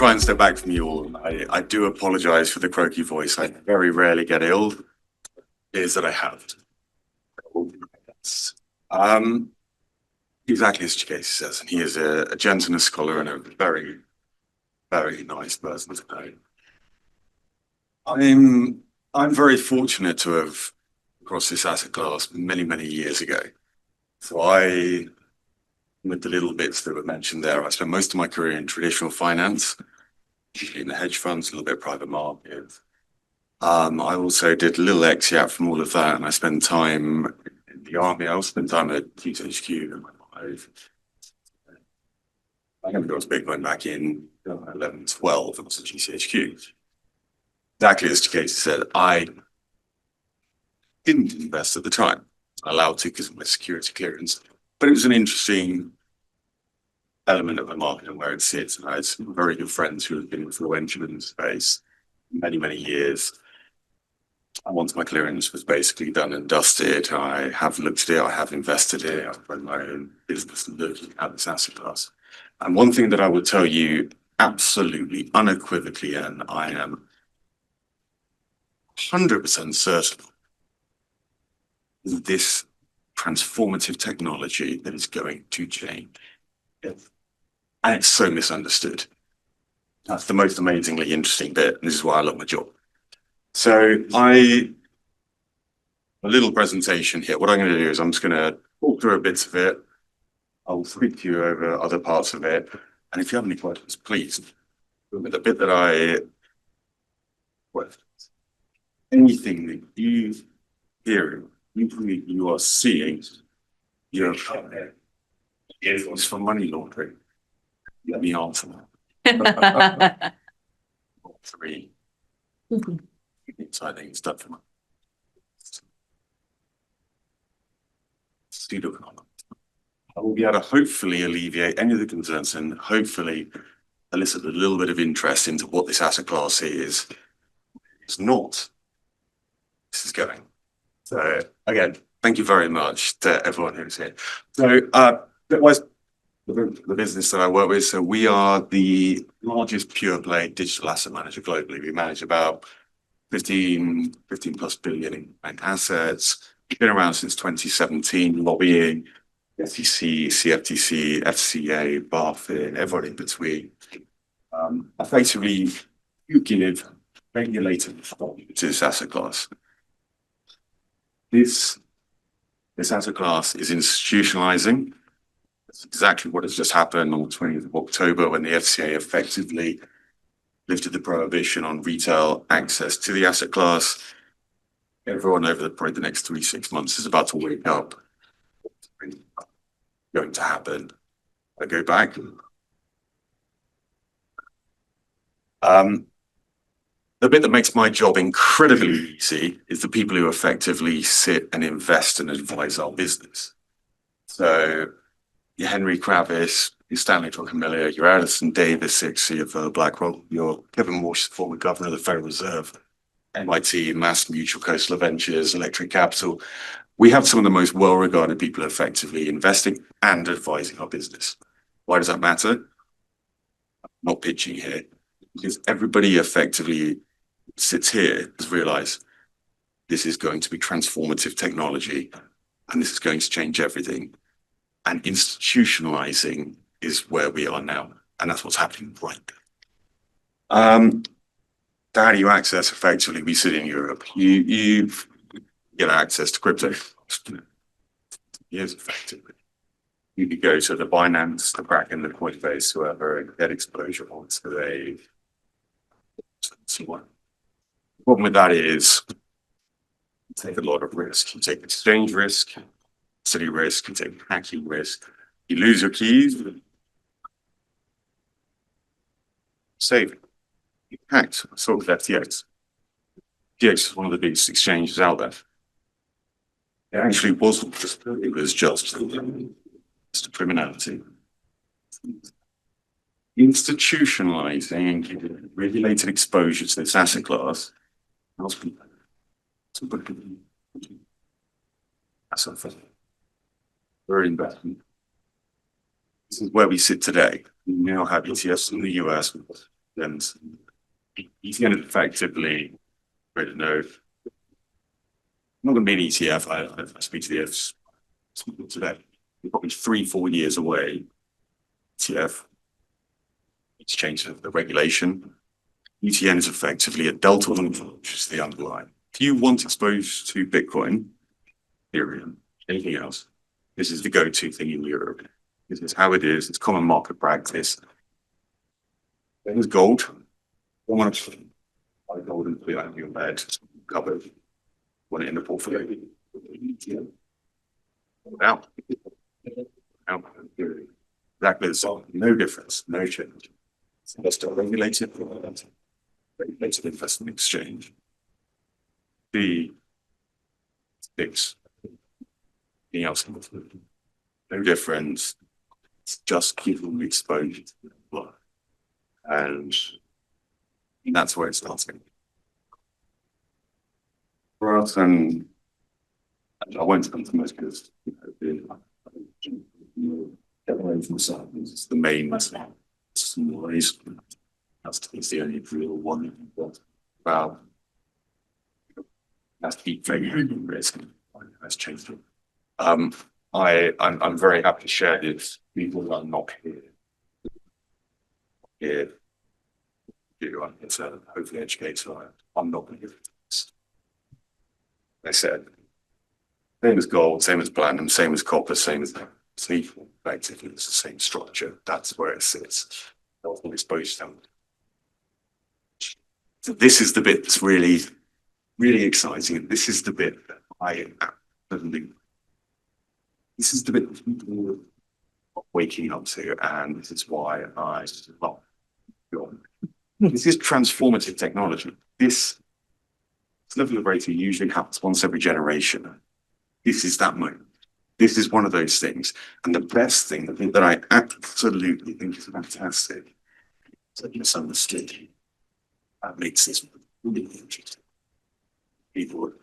try and step back from you all. I do apologize for the croaky voice. I very rarely get ill. It is that I have. Exactly as Chikesi says, and he is a gentleman scholar and a very, very nice person to know. I'm very fortunate to have crossed this asset class many, many years ago. So with the little bits that were mentioned there, I spent most of my career in traditional finance, in the hedge funds, a little bit of private markets. I also did a little exit from all of that, and I spent time in the army. I also spent time at GTHQ. I never got to Bitcoin back in 11, 12. It was at GCHQ. Exactly as Casey said, I didn't invest at the time. I allowed to because of my security clearance. But it was an interesting element of the market and where it sits. And I had some very good friends who have been influential in the space many, many years. And once my clearance was basically done and dusted, I have looked at it, I have invested in it, I've run my own business and looking at this asset class. And one thing that I would tell you absolutely unequivocally, and I am 100% certain, is this transformative technology that is going to change. And it's so misunderstood. That's the most amazingly interesting bit. And this is why I love my job. So a little presentation here. What I'm going to do is I'm just going to walk through a bit of it. I'll speak to you over other parts of it. And if you have any questions, please. The bit that anything that you hear, you are seeing, it's for money laundering. Let me answer that. 3. So I think it's done for money. I will be able to hopefully alleviate any of the concerns and hopefully elicit a little bit of interest into what this asset class is. It's not. This is going. So again, thank you very much to everyone who's here. So that was the business that I work with. So we are the largest pure play digital asset manager globally. We manage about 15 plus billion in bank assets. We've been around since 2017, lobbying SEC, CFTC, FCA, BaFin, everyone in between. Effectively, you give regulated to this asset class. This asset class is institutionalizing. That's exactly what has just happened on the 20th of October when the FCA effectively lifted the prohibition on retail access to the asset class. Everyone over probably the next 3-6 months is about to wake up. What's going to happen? I go back. The bit that makes my job incredibly easy is the people who effectively sit and invest and advise our business. So your Henry Kravis, your Stanley Druckenmiller, your Alison Davis, CFO of BlackRock, your Kevin Walsh, former governor of the Federal Reserve, MIT, Mass Mutual, Coastal Ventures, Electric Capital. We have some of the most well-regarded people effectively investing and advising our business. Why does that matter? I'm not pitching here, because everybody effectively sits here has realized this is going to be transformative technology and this is going to change everything. And institutionalizing is where we are now. And that's what's happening right now. How do you access effectively? We sit in Europe. You get access to crypto. Yes, effectively. You could go to the Binance, the Kraken, the Coinbase, whoever, and get exposure onto a one. The problem with that is you take a lot of risk. You take exchange risk, city risk, you take hacking risk. You lose your keys, saving. You hacked. So with FTX. FTX is one of the biggest exchanges out there. It actually wasn't just, it was just criminality. Institutionalizing and giving regulated exposure to this asset class. That's something. Very investment. This is where we sit today. We now have ETFs in the US with And ETN is effectively, I don't know, not going to be an ETF. I speak to the Fs today. We're probably 3-4 years away. ETF, it's changed the regulation. ETN is effectively a delta function, which is the underlying. If you want exposed to Bitcoin, Ethereum, anything else, this is the go-to thing in Europe. This is how it is. It's common market practice. Then there's gold. I want to buy gold and put it on your bed, covered. Want it in the portfolio. Yeah. Out. Out. Exactly the same. No difference. No change. They're still regulated. Regulated investment exchange. The six. Anything else? No difference. It's just keeping exposure to the blood. And that's where it starts. For us, and I won't come to most because get away from the sun is the main noise. That's the only real one you've got about. That's deep fake risk. That's changed it. I'm very happy to share this. People that are not here. It's a hopefully educator. I'm not going to give this. I said, same as gold, same as platinum, same as copper, same as sleep. Effectively, it's the same structure. That's where it sits. Not exposed to them. So this is the bit that's really, really exciting. This is the bit that I absolutely. This is the bit that people are waking up to, and this is why I love. This is transformative technology. This level of rating usually happens once every generation. This is that moment. This is one of those things. And the best thing, the thing that I absolutely think is fantastic, is that misunderstood. That makes this really interesting. People are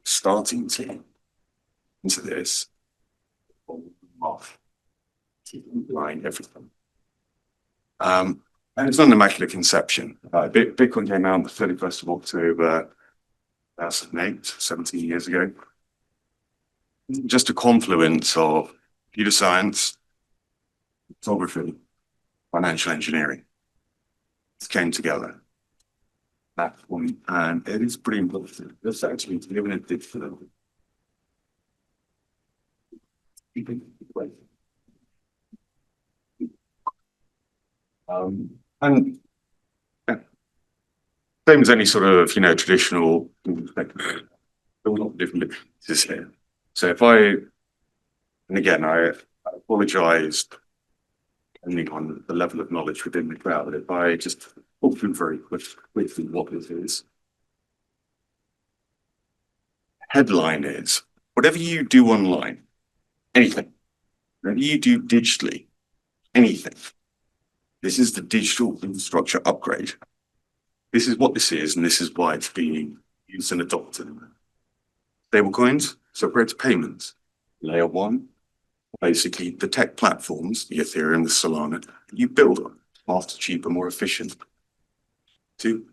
starting to into this off, line everything. And it's not an immaculate conception. Bitcoin came out on the 31st of October 2008, 17 years ago. Just a confluence of computer science, photography, financial engineering. It came together. That point, and it is pretty important. It's actually living a digital. And same as any sort of traditional there are a lot of different businesses here. So if and again I apologize depending on the level of knowledge within the crowd, if I just walk through very quickly what this is. Headline is whatever you do online, anything, whatever you do digitally, anything. This is the digital infrastructure upgrade. This is what this is, and this is why it's being used and adopted. Stablecoins, separate payments. Layer one, basically the tech platforms, the Ethereum, the Solana, you build on faster, cheaper, more efficient. To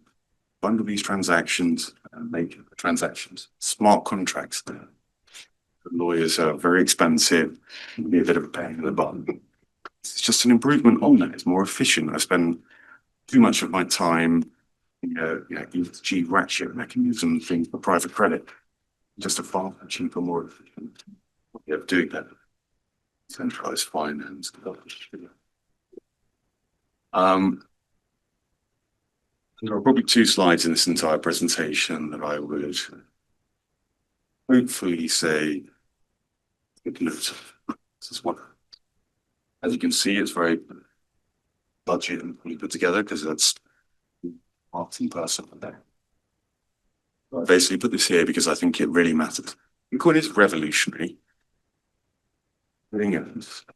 bundle these transactions and make transactions. Smart contracts. The lawyers are very expensive, can be a bit of a pain in the butt. It's just an improvement on that. It's more efficient. I spend too much of my time ESG ratchet mechanism things for private credit. Just a far cheaper, more efficient way of doing that. Centralized finance. There are probably 2 slides in this entire presentation that I would hopefully say good notes of. This is one. As you can see, it's very budget and fully put together because that's marketing person there. I basically put this here because I think it really matters. Bitcoin is revolutionary. Everything else,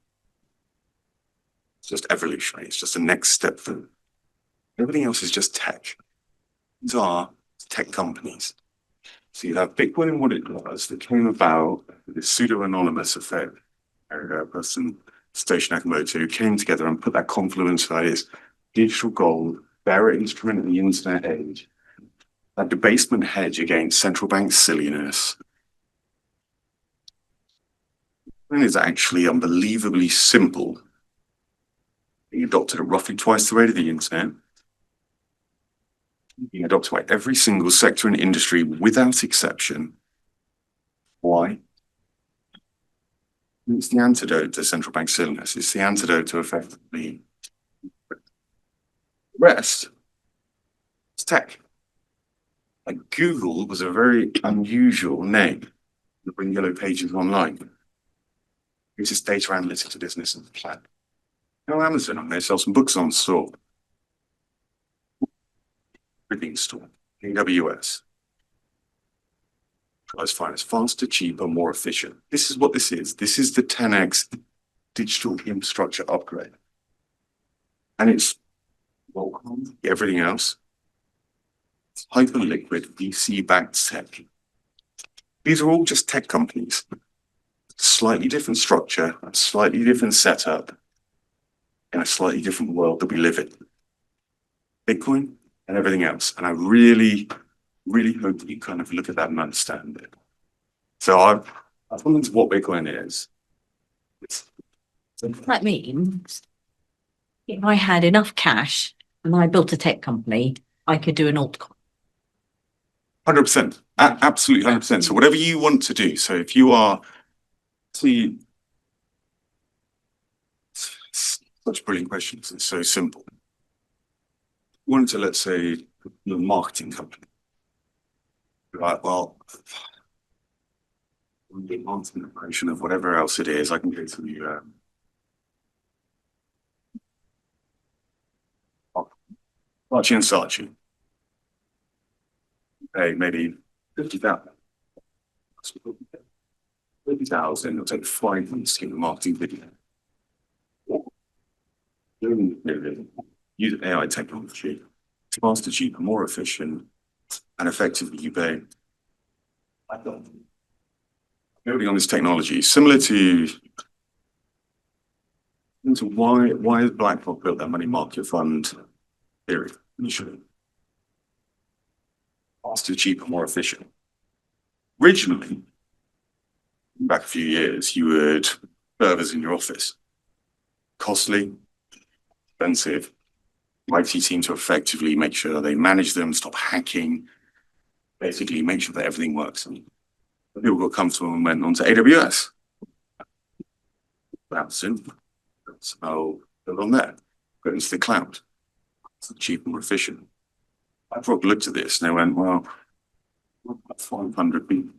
it's just evolutionary. It's just a next step forward. Everything else is just tech. These are tech companies. So you have Bitcoin and what it was that came about with this pseudo-anonymous affair person Satoshi Nakamoto came together and put that confluence of ideas, digital gold, bearer instrument in the internet age, that debasement hedge against central bank silliness. And is actually unbelievably simple. Being adopted at roughly twice the rate of the internet. Being adopted by every single sector and industry without exception. Why? It's the antidote to central bank silliness. It's the antidote to effectively the rest. It's tech. Like Google was a very unusual name to bring yellow pages online. It's just data analytics business and plan. Now Amazon, I'm going to sell some books on store. Everything store. AWS. Tries to find us faster, cheaper, more efficient. This is what this is. This is the 10x digital infrastructure upgrade. And it's welcome, everything else. It's hyper-liquid, VC-backed tech. These are all just tech companies. Slightly different structure, a slightly different setup, in a slightly different world that we live in. Bitcoin and everything else. And I really, really hope that you kind of look at that and understand it. So I've gone into what Bitcoin is. That means if I had enough cash and I built a tech company, I could do an altcoin. 100%. Absolutely 100%. So whatever you want to do. So if you are, see, such brilliant questions. It's so simple. You wanted to, let's say, your marketing company. You're like, well, the marketing operation of whatever else it is, I can go to the Saatchi and Saatchi. Pay maybe 50,000. 50,000, it'll take 5 months to get a marketing video. Use AI technology. It's faster, cheaper, more efficient, and effectively you pay. Building on this technology, similar to why has BlackRock built that money market fund theory initially? Faster, cheaper, more efficient. Originally, back a few years, you would servers in your office. Costly, expensive. IT team to effectively make sure they manage them, stop hacking, basically make sure that everything works. And people got comfortable and went on to AWS. That's simple. So build on there. Go into the cloud. It's cheap and more efficient. BlackRock looked at this and they went, well, 500 people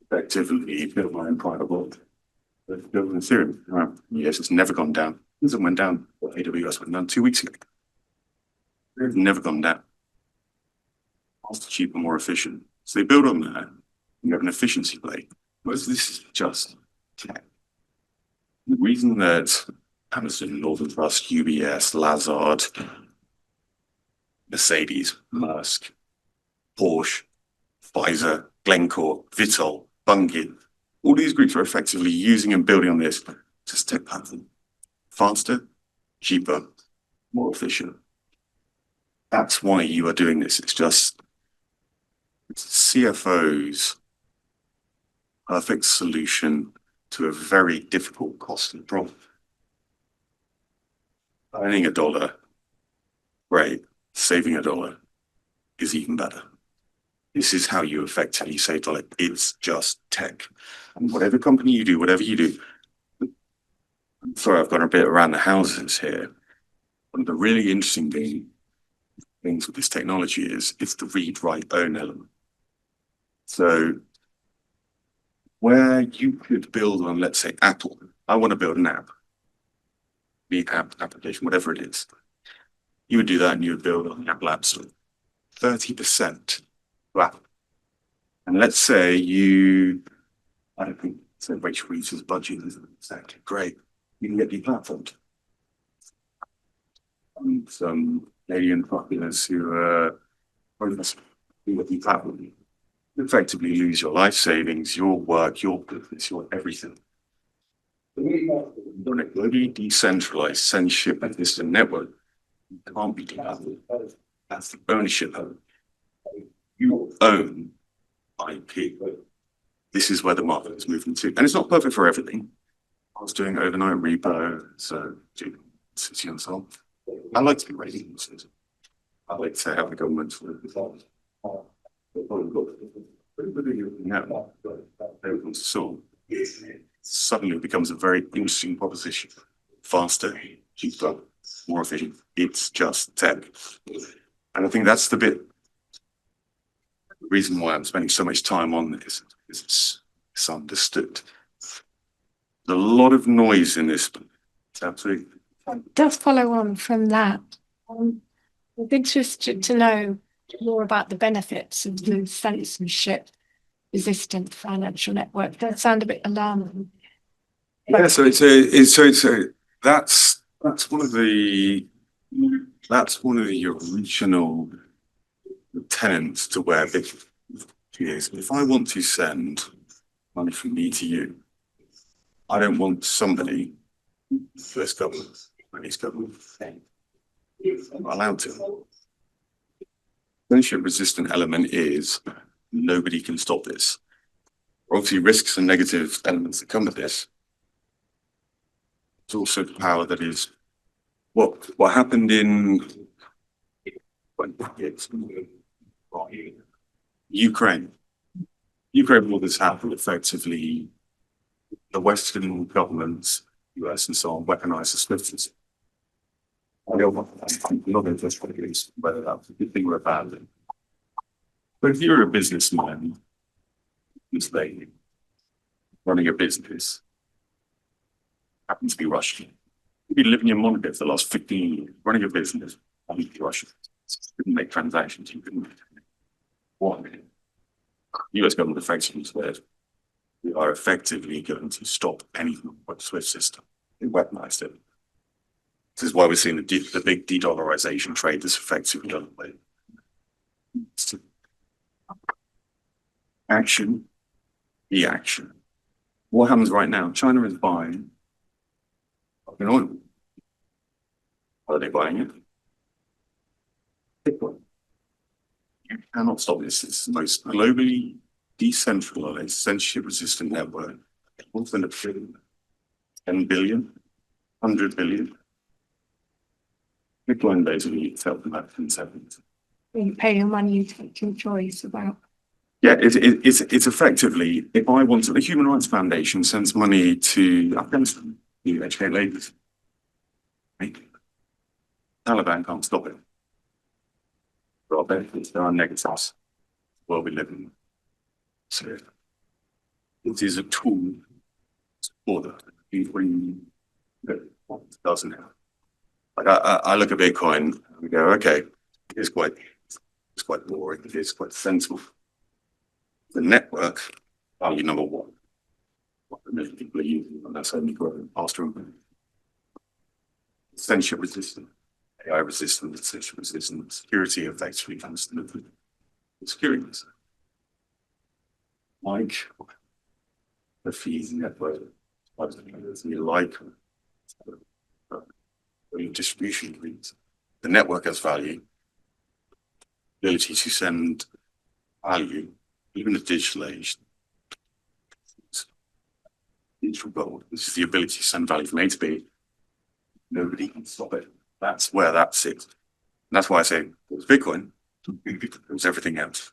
effectively build my own private vault. Building Ethereum. Yes, it's never gone down. It went down. AWS went down 2 weeks ago. It's never gone down. Faster, cheaper, more efficient. So they build on that. You have an efficiency play. Whereas this is just tech. The reason that Amazon, Northern Trust, UBS, Lazard, Mercedes, Maersk, Porsche, Pfizer, Glencore, Vitol, Bunge, all these groups are effectively using and building on this just tech platform. Faster, cheaper, more efficient. That's why you are doing this. It's just CFO's perfect solution to a very difficult, costly problem. Earning $1, great. Saving $1 is even better. This is how you effectively save $1. It's just tech. And whatever company you do, whatever you do, sorry, I've gone a bit around the houses here. One of the really interesting things with this technology is it's the read, write, own element. So where you could build on, let's say, Apple, I want to build an app, the app application, whatever it is. You would do that and you would build on the Apple App Store. 30% to Apple. And let's say I don't think, so Rachel Reeves' budget isn't exactly great. You can get deplatformed. Some Canadian populace who are deplatformed. Effectively lose your life savings, your work, your business, your everything. On a globally decentralized censorship resistant network, you can't be decoupled. That's the ownership. You own IP. This is where the market is moving to. And it's not perfect for everything. I was doing overnight repo, so city and so on. I like to be raising this. I like to have the government suddenly becomes a very interesting proposition. Faster, cheaper, more efficient. It's just tech. And I think that's the reason why I'm spending so much time on this is it's understood. There's a lot of noise in this. It's absolutely. Does follow on from that. I'm interested to know more about the benefits of the censorship resistant financial network. That sound a bit alarming. Yeah, so that's one of the original tenets to where Bitcoin is. If I want to send money from me to you, I don't want somebody, first government, Chinese government, I'm not allowed to. Censorship resistant element is nobody can stop this. Obviously, risks and negative elements that come with this. It's also the power that is what happened in Ukraine. Ukraine, all this happened effectively. The Western governments, US and so on, weaponized the SWIFT. I'm not interested in whether that's a good thing or a bad thing. But if you're a businessman, this lady running a business, happens to be Russian. You've been living in Monaco for the last 15 years, running a business, happens to be Russian. You couldn't make transactions, you couldn't. What? US government effectively said, we are effectively going to stop anything but the SWIFT system. They weaponized it. This is why we're seeing the big de-dollarization trade that's effectively done away. Action, reaction. What happens right now? China is buying oil. Are they buying it? Bitcoin. You cannot stop this. It's the most globally decentralized, censorship-resistant network. More than a trillion, 10 billion, 100 billion. Bitcoin basically fell from that in seconds. You pay your money, you take your choice about. Yeah, it's effectively, if I wanted, the Human Rights Foundation sends money to Afghanistan to educate ladies. Right? Taliban can't stop it. There are benefits, there are negatives. World we live in. So it is a tool for that. It doesn't have. Like I look at Bitcoin and we go, okay, it's quite boring, it's quite sensible. The network, value number one. What the million people are using, and that's only growing faster and faster. Censorship resistant, AI resistant, censorship resistant, security effectively comes to the security. Like the fees network, you like distribution agreements. The network has value, ability to send value, even the digital age. Digital gold. This is the ability to send value from A to B. Nobody can stop it. That's where that sits. And that's why I say it was Bitcoin. It was everything else.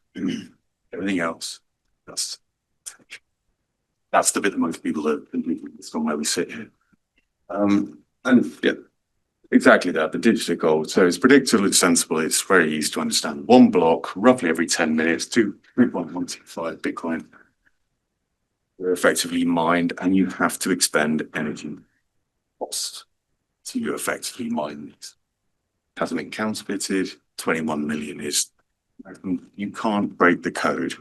Everything else. That's the bit that most people are thinking. It's not where we sit here. And yeah, exactly that. The digital gold. So it's predictable, it's sensible, it's very easy to understand. One block, roughly every 10 minutes, 3.125 Bitcoin. They're effectively mined, and you have to expend energy costs to effectively mine these. It hasn't been counterfeited. 21 million is, you can't break the code.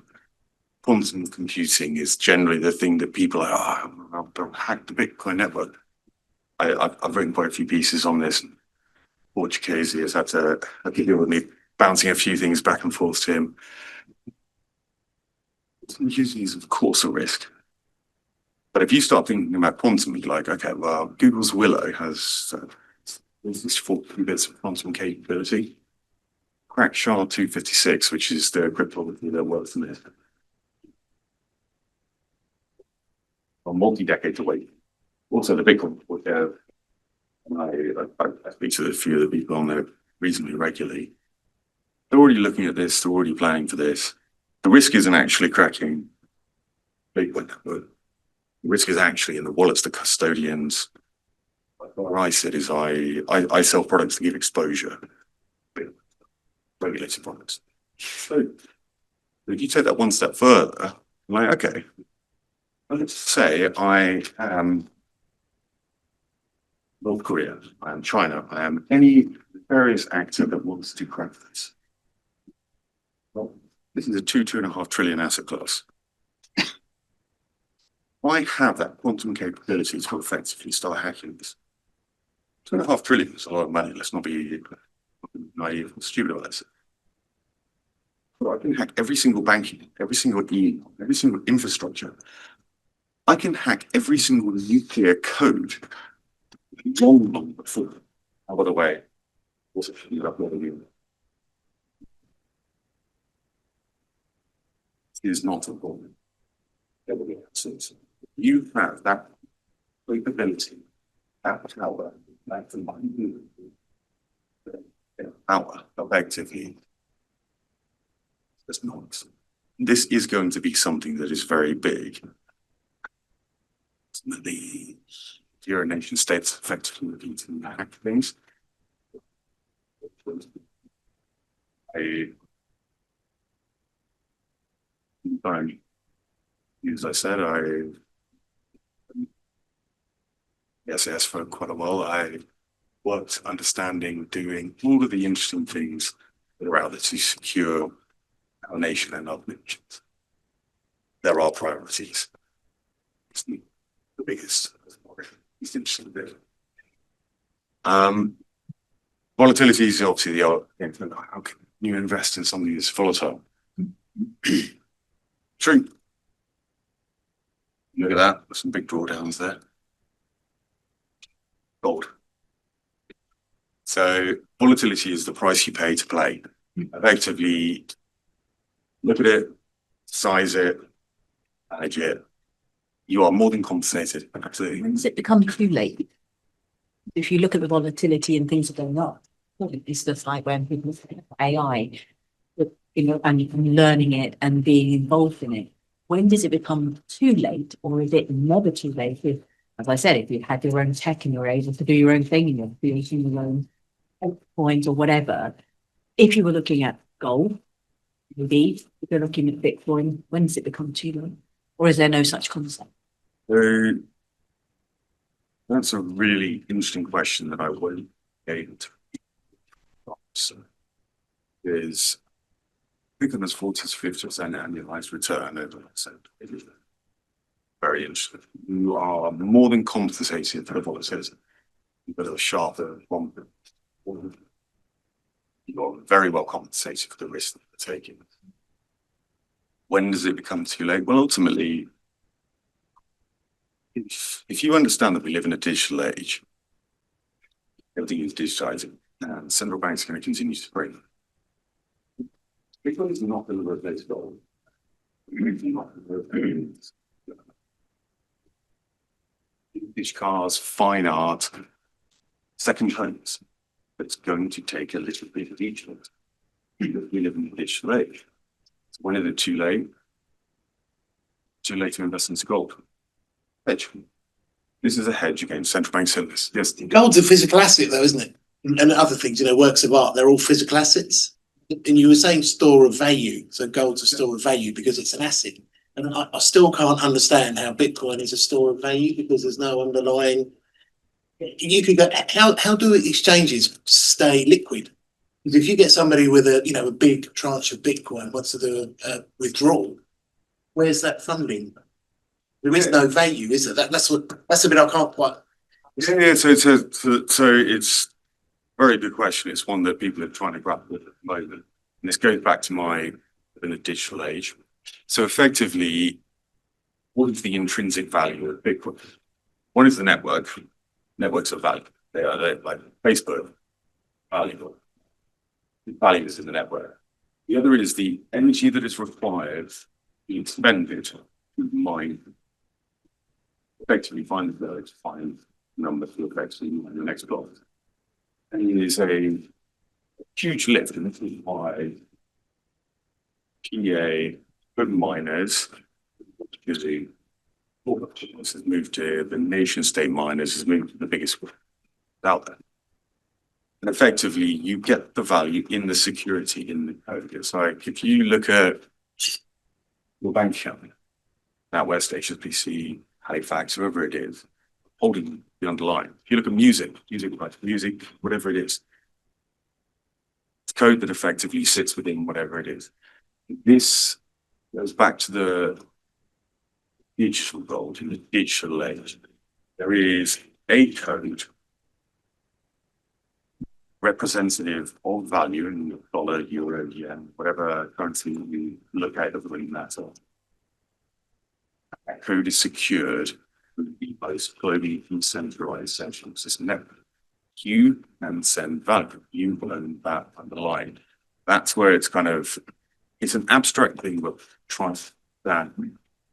Quantum computing is generally the thing that people are, I'll hack the Bitcoin network. I've written quite a few pieces on this. Portuguese has had to deal with me bouncing a few things back and forth to him. Quantum computing is, of course, a risk. But if you start thinking about quantum, you're like, okay, well, Google's Willow has this 40 bits of quantum capability. Crack SHA-256, which is the cryptography that works in it. A multi-decade away. Also, the Bitcoin, I speak to a few of the people on there reasonably regularly. They're already looking at this, they're already planning for this. The risk isn't actually cracking Bitcoin. The risk is actually in the wallets, the custodians. What I said is I sell products that give exposure, regulated products. So if you take that one step further, like, okay, let's say I am North Korea, I am China, I am any various actor that wants to crack this. Well, this is a 2.5 trillion asset class. I have that quantum capability to effectively start hacking this. 2.5 trillion is a lot of money. Let's not be naive and stupid about this. But I can hack every single banking, every single email, every single infrastructure. I can hack every single nuclear code long before. Oh, by the way, also is not important. You have that capability, that power, that power effectively. That's not. This is going to be something that is very big. The Euro nation states effectively looking to hack things. As I said, yes, for quite a while. I worked understanding, doing all of the interesting things that are out there to secure our nation and other nations. There are priorities. It's the biggest, it's interesting bit. Volatility is obviously the other thing. How can you invest in something that's volatile? True. Look at that. There's some big drawdowns there. Gold. So volatility is the price you pay to play. Effectively, look at it, size it, manage it. You are more than compensated. Absolutely. When does it become too late? If you look at the volatility and things are going up, it's just like when people say AI, and learning it and being involved in it. When does it become too late, or is it never too late? If, as I said, if you had your own tech and you're able to do your own thing and you're using your own coins or whatever, if you were looking at gold, maybe if you're looking at Bitcoin, when does it become too late? Or is there no such concept? So that's a really interesting question that I wouldn't be able to answer. Is Bitcoin has 40 to 50% annualized return over it is very interesting. You are more than compensated for the volatility. You've got a sharper one. You're very well compensated for the risk that you're taking. When does it become too late? Well, ultimately, if you understand that we live in a digital age, everything is digitizing, and central banks are going to continue to print. Bitcoin is not going to replace gold. Vintage cars, fine art, second homes. It's going to take a little bit of each of it. We live in a digital age. So when is it too late? Too late to invest into gold. Hedge. This is a hedge against central bank service. Yes. Gold's a physical asset, though, isn't it? And other things, works of art, they're all physical assets. And you were saying store of value. So gold's a store of value because it's an asset. And I still can't understand how Bitcoin is a store of value because there's no underlying. You could go, how do exchanges stay liquid? Because if you get somebody with a big tranche of Bitcoin wants to do a withdrawal, where's that funding? There is no value, is there? That's the bit I can't quite. Yeah. So it's a very good question. It's one that people are trying to grapple with at the moment. And this goes back to in a digital age. So effectively, what is the intrinsic value of Bitcoin? One is the network. Networks are valuable. They're like Facebook, valuable. The value is in the network. The other is the energy that is required to expended to mine, effectively find the number to effectively mine the next block. And it is a huge lift, and this is why GA good miners, because the corporations has moved to the nation state miners, has moved to the biggest out there. And effectively, you get the value in the security in the code. It's like if you look at your bank account, at West HSBC, Halifax, whoever it is, holding the underlying. If you look at music, whatever it is, it's code that effectively sits within whatever it is. This goes back to the digital gold in the digital age. There is a code representative of value in dollar, euro, yen, whatever currency you look at other than that. That code is secured with the most globally decentralized central system network. You can send value. You own that underlying. That's where it's kind of, it's an abstract thing with trust that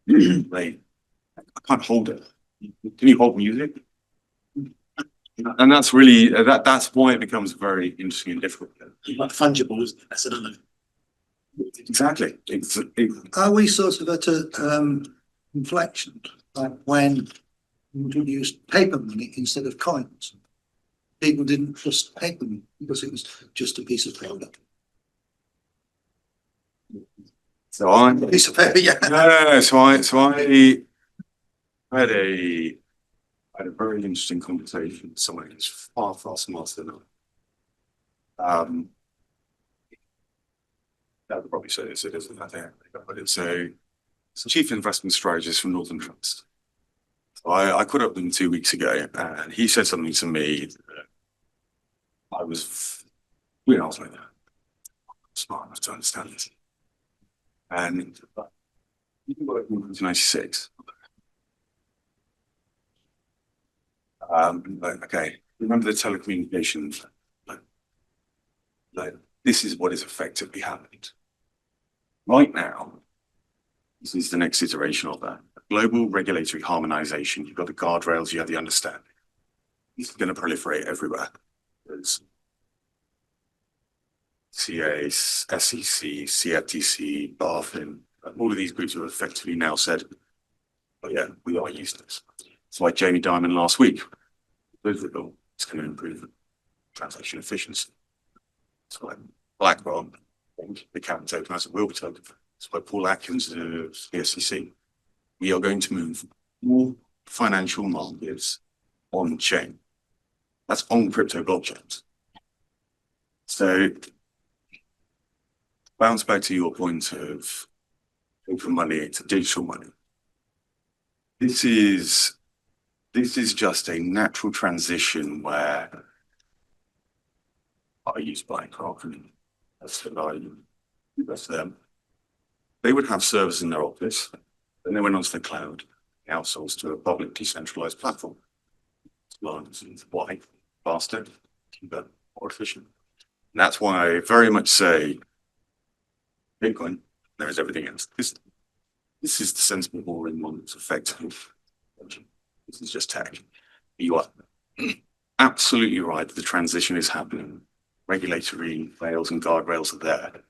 I can't hold it. Can you hold music? And that's really, that's why it becomes very interesting and difficult. Like fungible, that's another. Exactly. Are we sort of at a inflection, like when we introduced paper money instead of coins? People didn't trust paper money because it was just a piece of paper. So I Piece of paper, yeah. no. So I had a very interesting conversation with someone who's far smarter than I. I would probably say this, it isn't that there, but it's a chief investment strategist from Northern Trust. So I caught up with him 2 weeks ago, and he said something to me that I was, I was like, smart enough to understand this. And you can work in 1996. Okay, remember the telecommunications? Like, this is what is effectively happened. Right now, this is the next iteration of that. Global regulatory harmonization. You've got the guardrails, you have the understanding. It's going to proliferate everywhere. There's CA, SEC, CFTC, BaFin, all of these groups have effectively now said, oh yeah, we are using this. That's why Jamie Dimon last week, it's going to improve transaction efficiency. That's why BlackRock, the Captain Tokenizer will be token. That's why Paul Atkins, the SEC. We are going to move more financial markets on chain. That's on crypto blockchains. So, bounce back to your point of open money to digital money. This is just a natural transition where I use BlackRock and that's what I invest them. They would have servers in their office, then they went onto the cloud, outsourced to a public decentralized platform. It's why faster, cheaper, more efficient. And that's why I very much say Bitcoin, there is everything else. This is the sensible boring one that's effective. This is just tech. You are absolutely right. The transition is happening. Regulatory rails and guardrails are there.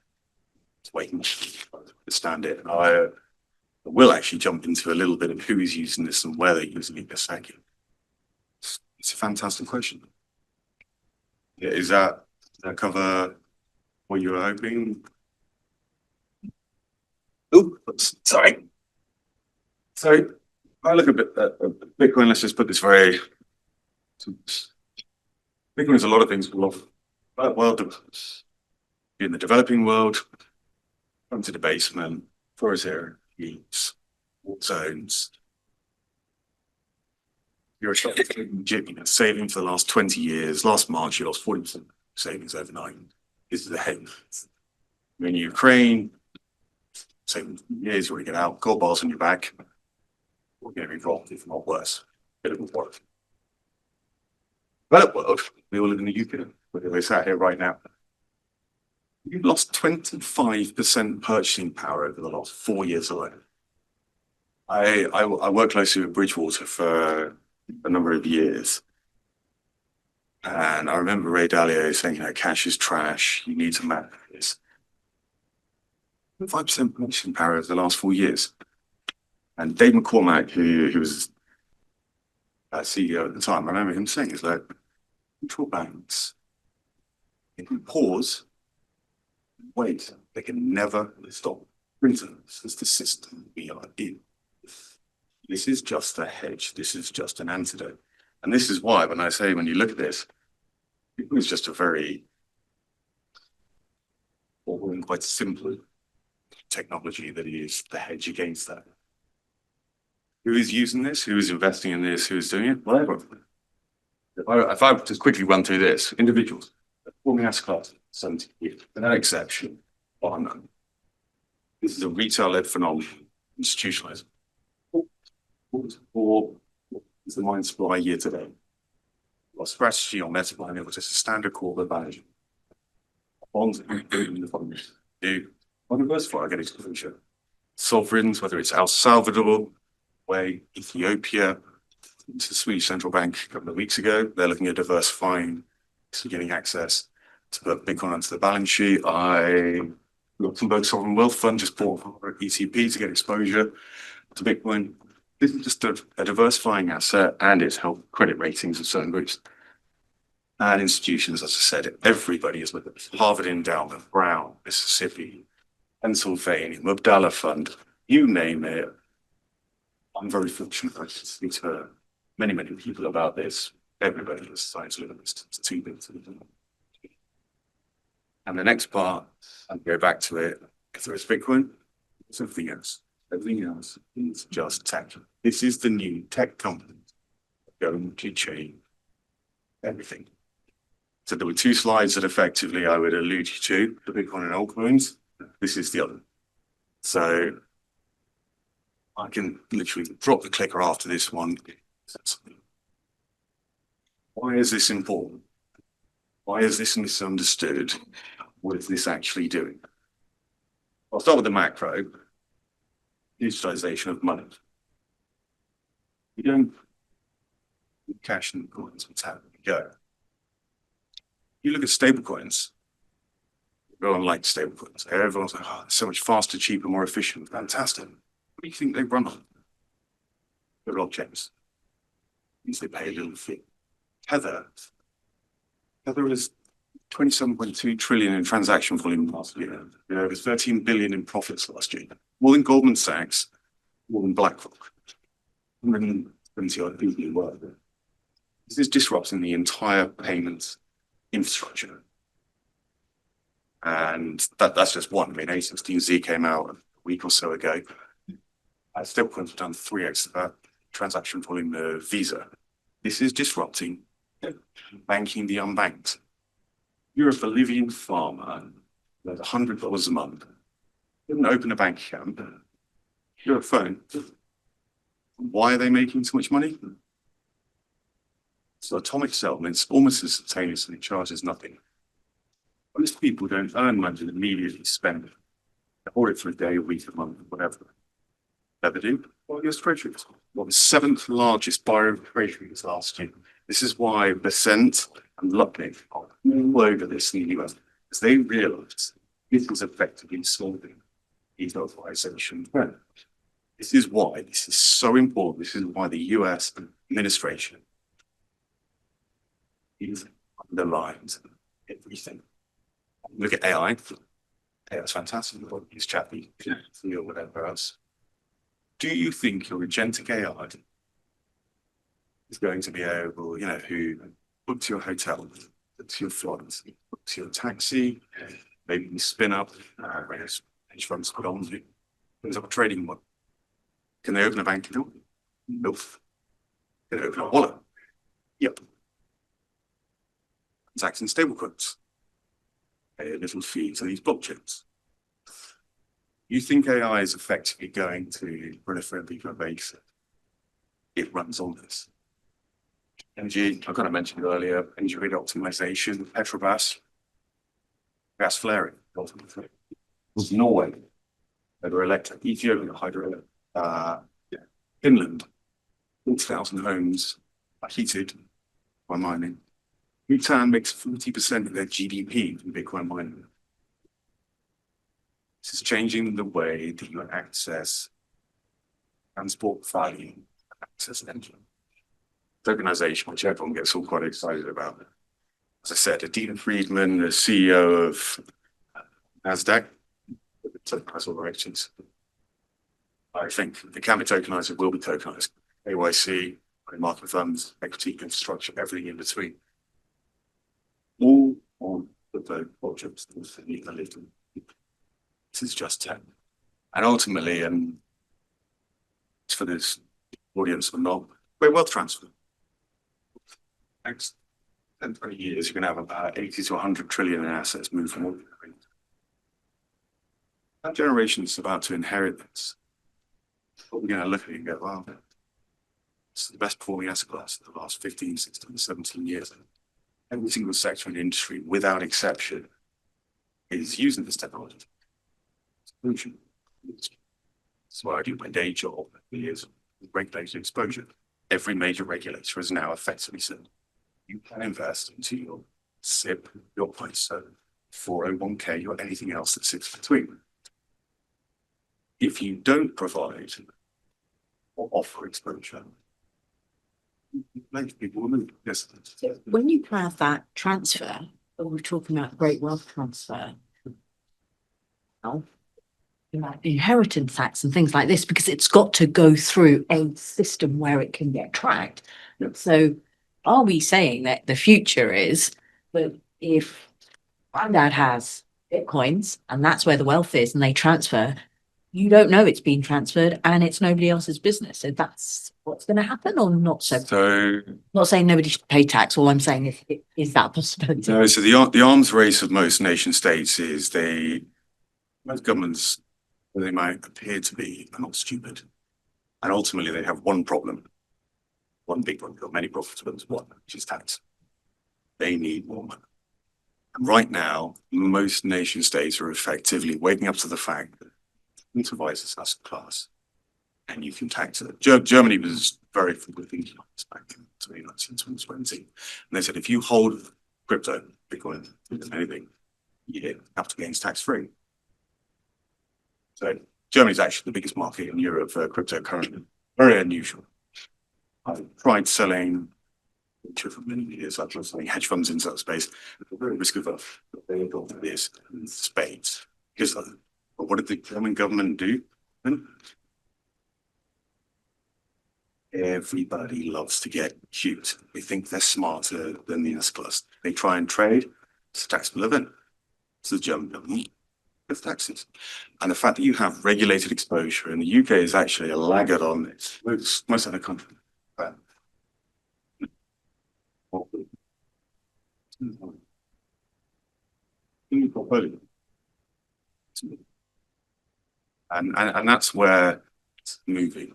It's waiting to understand it. I will actually jump into a little bit of who is using this and where they're using it in a second. It's a fantastic question. Yeah, does that cover what you were hoping? Oh, sorry. So I look a bit at Bitcoin. Let's just put this very. Bitcoin is a lot of things. Well, in the developing world, come to the basement, forest area, heats, war zones. You're a saving for the last 20 years. Last March, you lost 40% savings overnight. This is the head. You're in Ukraine, saving years, you want to get out, gold bars on your back. we're going to be wrong, if not worse. Bit of a work. Developed world, we all live in the UK, where we're sat here right now. We've lost 25% purchasing power over the last 4 years alone. I worked closely with Bridgewater for a number of years. And I remember Ray Dalio saying, cash is trash, you need to manage this. 5% purchasing power over the last 4 years. And Dave McCormack, who was CEO at the time, I remember him saying, is like, central banks, if you pause, wait, they can never stop printing. This is the system we are in. This is just a hedge. This is just an antidote. And this is why, when I say, when you look at this, it was just a very, or quite simple technology that is the hedge against that. Who is using this? Who is investing in this? Who is doing it? Well, everyone. If I just quickly run through this, individuals, performing asset class, 70 years, without exception, bar none. This is a retail-led phenomenon, institutionalized. Or is the mind supply year to date? Our strategy on meta planning was just a standard corporate management. Bonds that we do in the funds do on diversify get exposure. Sovereigns, whether it's El Salvador, Ethiopia, to the Swedish central bank a couple of weeks ago, they're looking at diversifying, so getting access to put Bitcoin onto the balance sheet. Luxembourg Sovereign Wealth Fund just bought ETP to get exposure to Bitcoin. This is just a diversifying asset, and it's helped credit ratings of certain groups and institutions. As I said, everybody is with it. Harvard Endowment, Brown, Mississippi, Pennsylvania, Mubdala Fund, you name it. I'm very fortunate to speak to many people about this. Everybody is starting to look at this. It's too big to do. And the next part, I'll go back to it. If there is Bitcoin, it's everything else. Everything else is just tech. This is the new tech company going to change everything. So there were 2 slides that effectively I would allude you to, the Bitcoin and altcoins. This is the other. So I can literally drop the clicker after this one. Why is this important? Why is this misunderstood? What is this actually doing? I'll start with the macro. Digitalization of money. We don't cash and coins, we tap and go. You look at stablecoins, everyone likes stablecoins. Everyone's like, oh, it's so much faster, cheaper, more efficient. Fantastic. What do you think they run on? The blockchains. Means they pay a little fee. Tether is 27.2 trillion in transaction volume last year. It was 13 billion in profits last year. More than Goldman Sachs, more than BlackRock. 170 odd people who work there. This is disrupting the entire payments infrastructure. And that's just one. I mean, A16Z came out a week or so ago. Stablecoins have done 3x that transaction volume of Visa. This is disrupting banking the unbanked. You're a Bolivian farmer with $100 a month. You don't open a bank account. You're a phone. Why are they making so much money? So atomic settlements, almost instantaneous, and it charges nothing. Most people don't earn money and immediately spend it. They hold it for a day, a week, a month, whatever. Never do. Well, your treasuries. Well, the 7th largest buyer of treasuries last year. This is why Besant and Lutnick are all over this in the US, because they realized this is effectively solving economization trend. This is why this is so important. This is why the US administration is underlined everything. Look at AI. AI is fantastic. Use Chappy or whatever else. Do you think your agentic AI is going to be able, who books your hotel, books your flight, books your taxi, maybe you spin up, hedge funds put on you, brings up a trading one. Can they open a bank account? Nope. Can they open a wallet? Yep. Transacting stablecoins. Pay a little fee to these blockchains. You think AI is effectively going to proliferate basic? it runs on this. Energy, I kind of mentioned earlier, energy grid optimization, Petrobras, gas flaring, ultimately. It was Norway, hydroelectric, Ethiopia, hydroelectric, Finland, 40,000 homes are heated by mining. Bhutan makes 40% of their GDP from Bitcoin mining. This is changing the way that you access transport value, access engine. Tokenization, which everyone gets all quite excited about. As I said, Adina Friedman, the CEO of NASDAQ, tokenize all directions. I think the can be tokenized, it will be tokenized. KYC, market funds, equity, infrastructure, everything in between. All on the projects that need to live. This is just tech. And ultimately, and for this audience or not, great wealth transfer. Next 10, 20 years, you're going to have about 80 to 100 trillion in assets move from ordinary. That generation is about to inherit this. But we're going to look at it and go, wow, it's the best performing asset class in the last 15, 16, 17 years. Every single sector and industry, without exception, is using this technology. That's what I do my day job is regulated exposure. Every major regulator has now effectively said, you can invest into your SIP, your ISO, 401k, or anything else that sits between. If you don't provide or offer exposure, people will move. Yes. So when you have that transfer, we're talking about great wealth transfer, inheritance tax and things like this, because it's got to go through a system where it can get tracked. Yep. So are we saying that the future is that if Granddad has Bitcoins and that's where the wealth is and they transfer, you don't know it's been transferred and it's nobody else's business? So that's what's going to happen, or not? So not saying nobody should pay tax. All I'm saying is that a possibility. No, so the arms race of most nation states is most governments, they might appear to be, are not stupid. And ultimately they have one problem, one big one, got many problems, but there's one, which is tax. They need more money. And right now, most nation states are effectively waking up to the fact that incentivize this asset class and you can tax it. Germany was very forward thinking on this back in 2019, 2020. And they said, if you hold crypto, Bitcoin, anything, you get capital gains tax free. So Germany's actually the biggest market in Europe for crypto currently. Very unusual. I've tried selling for many years. I've tried selling hedge funds into that space. They're very risk averse. They adopt this in spades. Because what did the German government do? Everybody loves to get cute. They think they're smarter than the S class. They try and trade. It's a taxable event. It's the German government. With taxes. And the fact that you have regulated exposure, and the UK is actually a laggard on this. Most other countries. And that's where it's moving.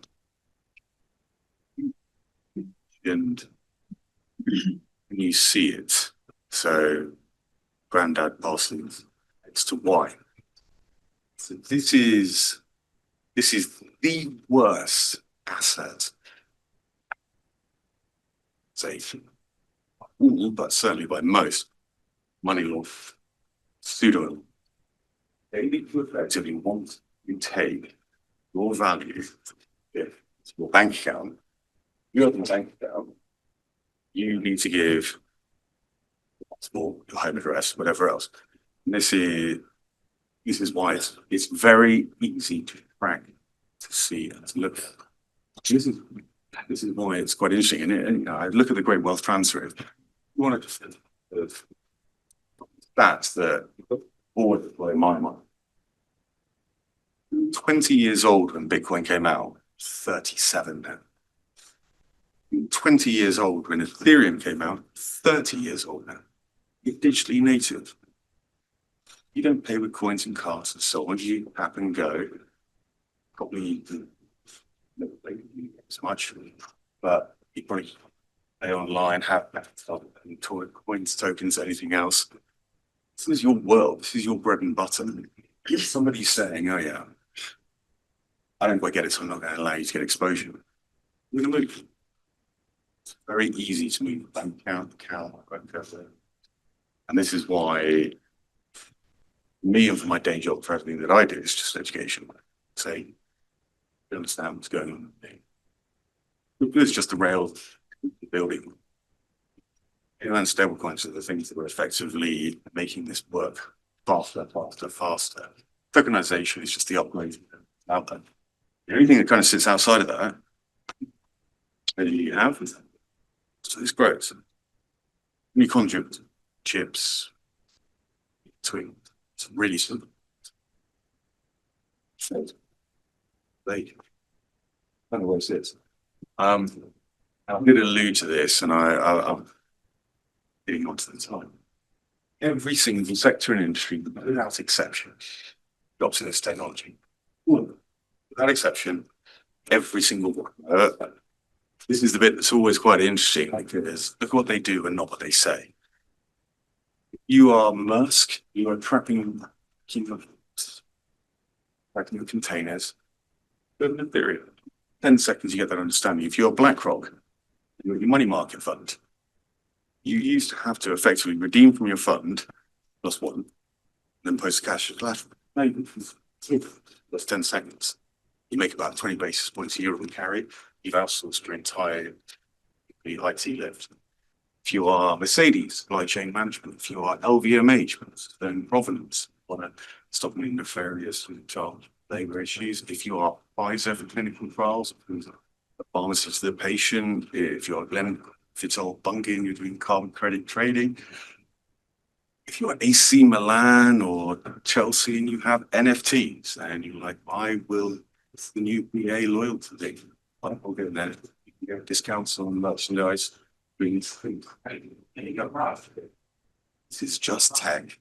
And you see it. So Granddad passing X to Y. So this is the worst asset. Safe. But certainly by most money law pseudo. They need to effectively want you take your value, if it's your bank account, your bank account, you need to give your home address, whatever else. And this is why it's very easy to track, to see, and to look at. This is why it's quite interesting. And I look at the great wealth transfer. If you want to just stats that forward blow my mind. 20 years old when Bitcoin came out, 37 now. 20 years old when Ethereum came out, 30 years old now. You're digitally native. You don't pay with coins and cards and so on. You tap and go. Probably as much. but you probably pay online, have coins, tokens, anything else. This is your world. This is your bread and butter. If somebody's saying, "Oh yeah, I don't quite get it, so I'm not going to allow you to get exposure," we're going to move. It's very easy to move bank account, and this is why me and for my day job, for everything that I do, is just education. Say, you understand what's going on. It's just the rail building. And stablecoins are the things that are effectively making this work faster. Tokenization is just the upgrade out there. The only thing that kind of sits outside of that you have is so this grows. And you contribute chips between it's really simple. They kind of where it sits. I did allude to this, and I'm getting onto the time. Every single sector and industry, without exception, adopts this technology. Without exception, every single one. This is the bit that's always quite interesting. Like, look at what they do and not what they say. You are Maersk. You are tracking your containers. But in Ethereum, 10 seconds you get that understanding. If you're BlackRock, your money market fund, you used to have to effectively redeem from your fund plus one, then post cash as collateral. That's 10 seconds. You make about 20 basis points a year on carry. You've outsourced your entire IT lift. If you are Mercedes, supply chain management. If you are LVMH, then provenance, want to stop any nefarious child labour issues. If you are Pfizer for clinical trials, a pharmacy to the patient. If you're Glenn Fitzgerald Bunking, you're doing carbon credit trading. If you're AC Milan or Chelsea and you have NFTs and you're like, it's the new BA loyalty thing. I'll get there. You can get discounts on merchandise. And you go, right. This is just tech.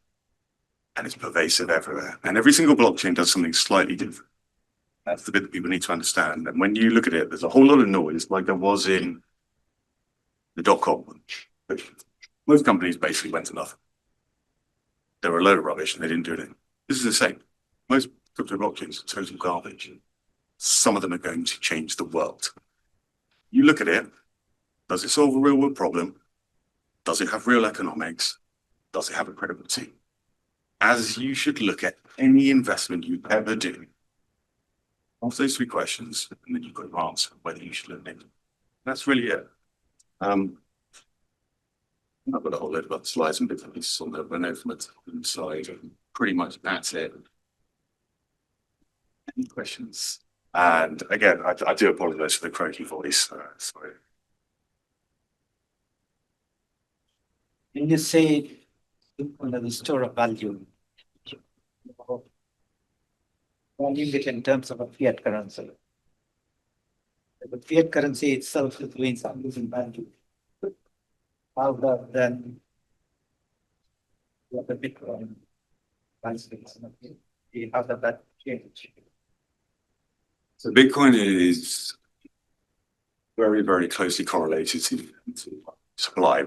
And it's pervasive everywhere. And every single blockchain does something slightly different. That's the bit that people need to understand. And when you look at it, there's a whole lot of noise like there was in the .com one. Most companies basically went to nothing. They were a load of rubbish and they didn't do anything. This is the same. Most crypto blockchains are total garbage. Some of them are going to change the world. You look at it, does it solve a real world problem? Does it have real economics? Does it have a credible team? As you should look at any investment you ever do. Ask those three questions, and then you've got to answer whether you should look at it. That's really it. I've got a whole load of other slides and bits and pieces on there, but I know from the slide, pretty much that's it. Any questions? And again, I do apologize for the croaky voice. Sorry. When you say the store of value, valuing it in terms of a fiat currency. The fiat currency itself is doing some losing value. How does then the Bitcoin how does that change? So Bitcoin is very, very closely correlated to supply.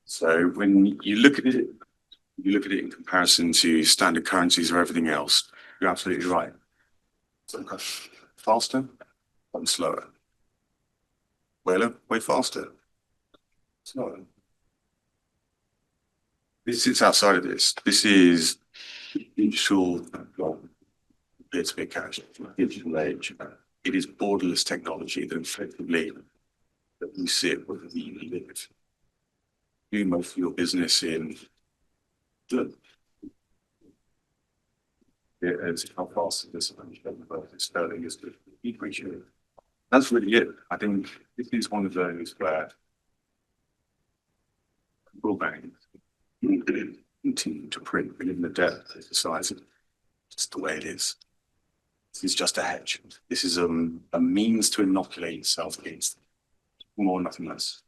So when you look at it, in comparison to standard currencies or everything else, you're absolutely right. So faster and slower. Way faster. Slower. This sits outside of this. This is digital peer-to-peer cash, digital age. It is borderless technology that effectively that we sit whether you live. Do most of your business in it's how fast it is sterling is depreciating. That's really it. I think this is one of those where central banks continue to print within the debt exercise. It's the way it is. This is just a hedge. This is a means to inoculate yourself against more, nothing less.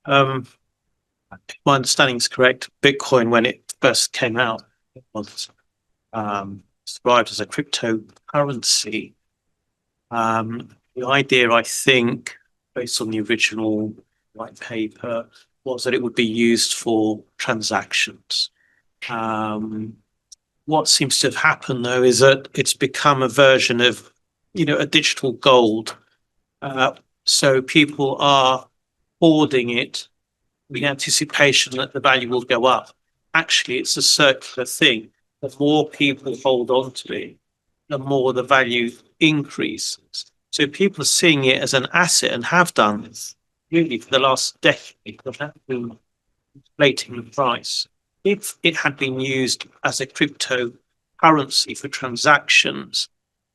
If my understanding is correct, Bitcoin, when it first came out, was described as a cryptocurrency. The idea, I think, based on the original white paper, was that it would be used for transactions. What seems to have happened, though, is that it's become a version of, a digital gold. So people are hoarding it in anticipation that the value will go up. Actually, it's a circular thing. The more people hold on to it, the more the value increases. So people are seeing it as an asset and have done this really for the last decade. They have been inflating the price. If it had been used as a cryptocurrency for transactions,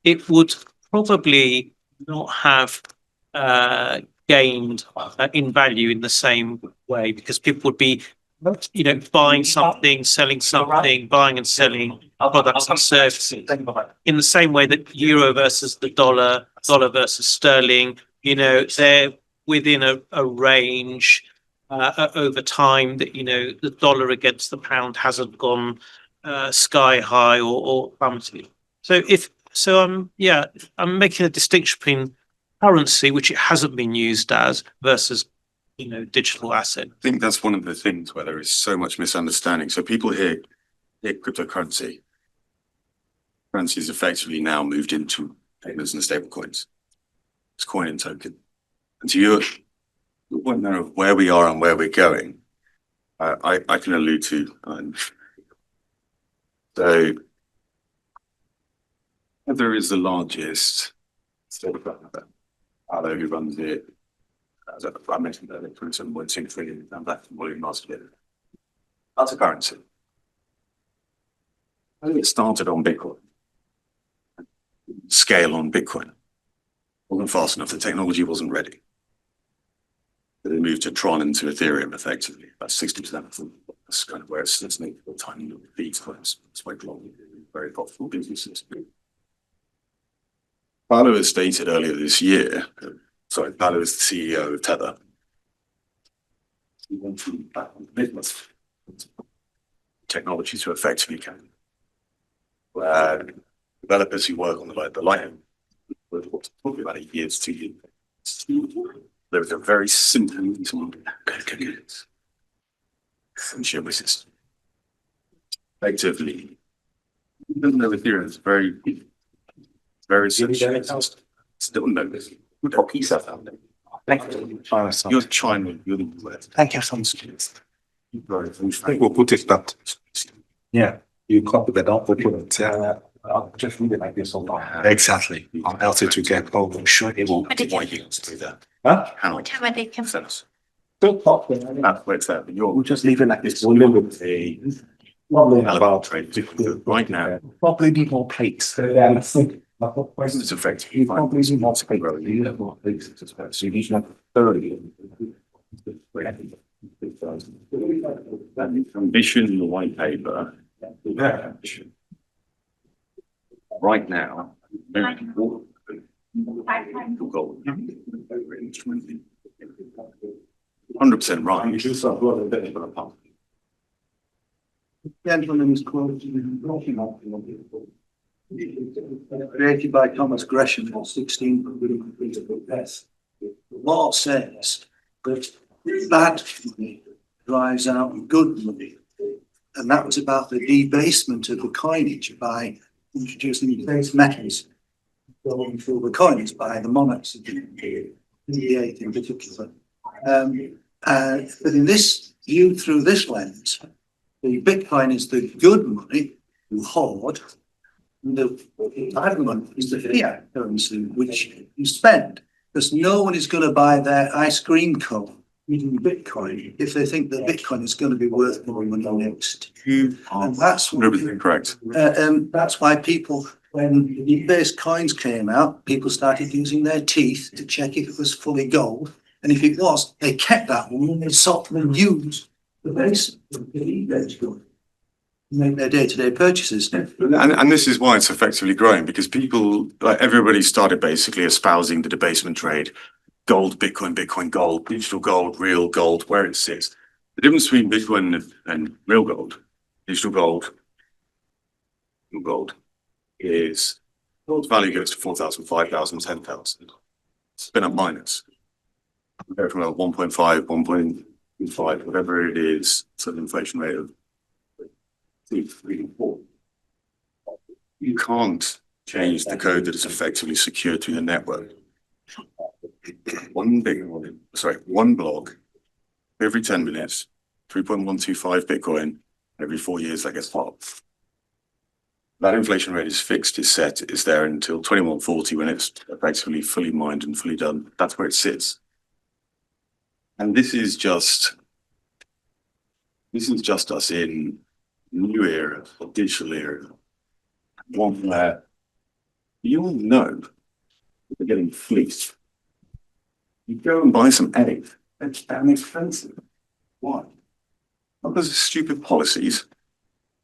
it would probably not have gained in value in the same way, because people would be buying something, selling something, buying and selling products and services in the same way that euro versus the dollar versus sterling, they're within a range over time that, the dollar against the pound hasn't gone sky high or plummeted. I'm making a distinction between currency, which it hasn't been used as, versus digital asset. I think that's one of the things where there is so much misunderstanding. So people hear cryptocurrency. Currency is effectively now moved into payments and stablecoins. It's coin and token. And to your point now of where we are and where we're going, I can allude to. So there is the largest stablecoin, Paolo, who runs it. As I mentioned earlier, 27.6 trillion transaction volume last year. That's a currency. It started on Bitcoin. Scale on Bitcoin. Wasn't fast enough. The technology wasn't ready. But they moved to Tron and to Ethereum effectively. About 60% of them. That's kind of where it sits in the tiny little fees. It's quite long. Very profitable businesses. Paolo has stated earlier this year. Paolo is the CEO of Tether. He went from back on business technology to effectively can. Where developers who work on the Lightning, probably about a year to 2 years. There was a very simple friendship system. Effectively, even though Ethereum is very simple, still no this. Piece of that. Thank you. You're China, you're the US. Thank you so much. I think we'll put it that. Yeah, you copy that up, we'll put it. I'll just read it like this. Exactly. Else it will get over. Sure, it won't. Why you to do that? Huh? What are they Sense. Still talk. That's where it's at. We'll just leave it like this. We'll leave it a probably about trade right now. probably need more plates. It's effectively You probably need more space. You need more plates. So you need like 30. Ambition in the white paper. Right now, gold. 100% right. Gentleman is quoted created by Thomas Gresham in 1600 S. The law says that bad money drives out good money, and that was about the debasement of the coinage by introducing base metals going through the coins by the monarchs of the 88 in particular. But in this view through this lens, the Bitcoin is the good money you hoard, and the bad money is the fiat currency which you spend, because no one is going to buy their ice cream cone using Bitcoin if they think that Bitcoin is going to be worth more money next. And that's Everything correct. That's why people, when the base coins came out, people started using their teeth to check if it was fully gold. And if it was, they kept that one and they sought and used the base to make their day-to-day purchases. And this is why it's effectively growing, because people, like everybody started basically espousing the debasement trade. Gold, Bitcoin, Bitcoin, gold, digital gold, real gold, where it sits. The difference between Bitcoin and real gold, digital gold, real gold, is gold's value goes to 4,000, 5,000, 10,000. Spin up miners. Go from a 1.5, 1.5, whatever it is, it's an inflation rate of 2, 3, 4. You can't change the code that is effectively secured through the network. One block every 10 minutes, 3.125 Bitcoin, every 4 years that gets halved. That inflation rate is fixed, is set, is there until 2140 when it's effectively fully mined and fully done. That's where it sits. And this is just us in new era, a digital era. One where you all know that they're getting fleeced. You go and buy some eggs, it's damn expensive. Why? Not because of stupid policies,